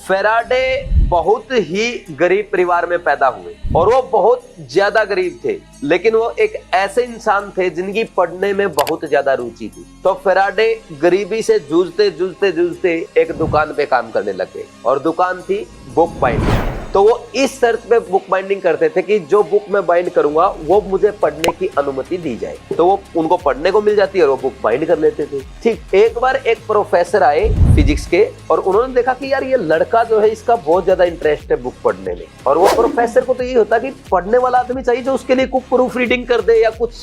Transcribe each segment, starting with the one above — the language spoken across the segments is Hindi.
फेराडे बहुत ही गरीब परिवार में पैदा हुए और वो बहुत ज्यादा गरीब थे, लेकिन वो एक ऐसे इंसान थे जिनकी पढ़ने में बहुत ज्यादा रुचि थी। तो फेराडे गरीबी से जूझते जूझते जूझते एक दुकान पे काम करने लगे और दुकान थी बुक बाइंडिंग। तो वो इस शर्त पे बुक बाइंडिंग करते थे कि जो बुक मैं बाइंड करूंगा वो मुझे पढ़ने की अनुमति दी जाए। तो वो उनको पढ़ने को मिल जाती है और वो बुक बाइंड कर लेते थे। ठीक एक बार एक प्रोफेसर आए फिजिक्स के और उन्होंने देखा कि यार ये लड़का जो है इसका बहुत ज्यादा इंटरेस्ट है बुक पढ़ने में। और वो प्रोफेसर को तो ये होता कि पढ़ने वाला आदमी चाहिए जो उसके लिए कुछ प्रूफ रीडिंग कर दे या कुछ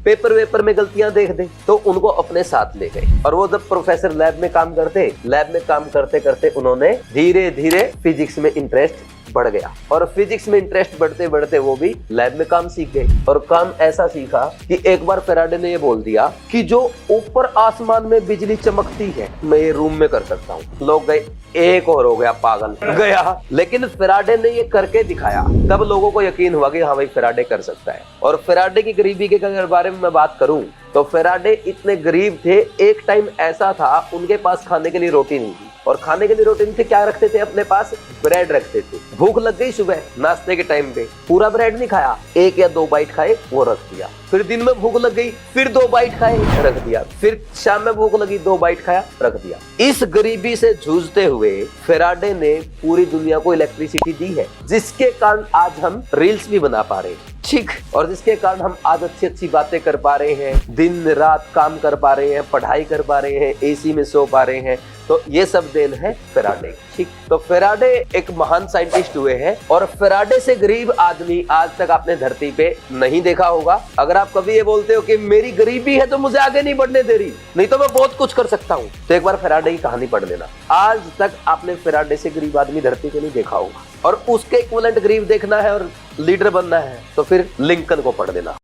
पेपर वेपर में गलतियां देख दे। तो उनको अपने साथ ले गए और वो जब प्रोफेसर लैब में काम करते करते उन्होंने धीरे धीरे फिजिक्स में इंटरेस्ट बढ़ गया और फिजिक्स में इंटरेस्ट बढ़ते बढ़ते वो भी लैब में काम सीख गए। और काम ऐसा सीखा कि एक बार फेराडे ने ये बोल दिया कि जो ऊपर आसमान में बिजली चमकती है मैं ये रूम में कर सकता हूँ। लोग गए एक और हो गया पागल गया, लेकिन फेराडे ने ये करके दिखाया। तब लोगों को यकीन हुआ कि हाँ भाई फेराडे कर सकता है। और फेराडे की गरीबी के अगर बारे में मैं बात करूं तो फेराडे इतने गरीब थे, एक टाइम ऐसा था उनके पास खाने के लिए रोटी नहीं थी। और खाने के लिए रोटी नहीं थी, क्या रखते थे अपने पास? ब्रेड रखते थे। भूख लग गई सुबह नाश्ते के टाइम पे, पूरा ब्रेड नहीं खाया, 1 या 2 बाइट खाए वो रख दिया। फिर दिन में भूख लग गई, फिर 2 बाइट खाए रख दिया। फिर शाम में भूख लगी, 2 बाइट खाया रख दिया। इस गरीबी से जूझते हुए फेराडे ने पूरी दुनिया को इलेक्ट्रिसिटी दी है, जिसके कारण आज हम रील्स भी बना पा रहे हैं, ठीक, और जिसके कारण हम आज अच्छी अच्छी बातें कर पा रहे हैं, दिन रात काम कर पा रहे हैं, पढ़ाई कर पा रहे हैं, एसी में सो पा रहे हैं। तो ये सब देन है फेराडे, ठीक। तो फेराडे एक महान साइंटिस्ट हुए हैं और फेराडे से गरीब आदमी आज तक आपने धरती पे नहीं देखा होगा। अगर आप कभी ये बोलते हो कि मेरी गरीबी है तो मुझे आगे नहीं बढ़ने दे रही, नहीं तो मैं बहुत कुछ कर सकता हूँ, तो एक बार फेराडे की कहानी पढ़ लेना। आज तक आपने फेराडे से गरीब आदमी धरती पे नहीं देखा होगा और उसके इक्विवेलेंट गरीब देखना है और लीडर बनना है तो फिर लिंकन को पढ़ लेना।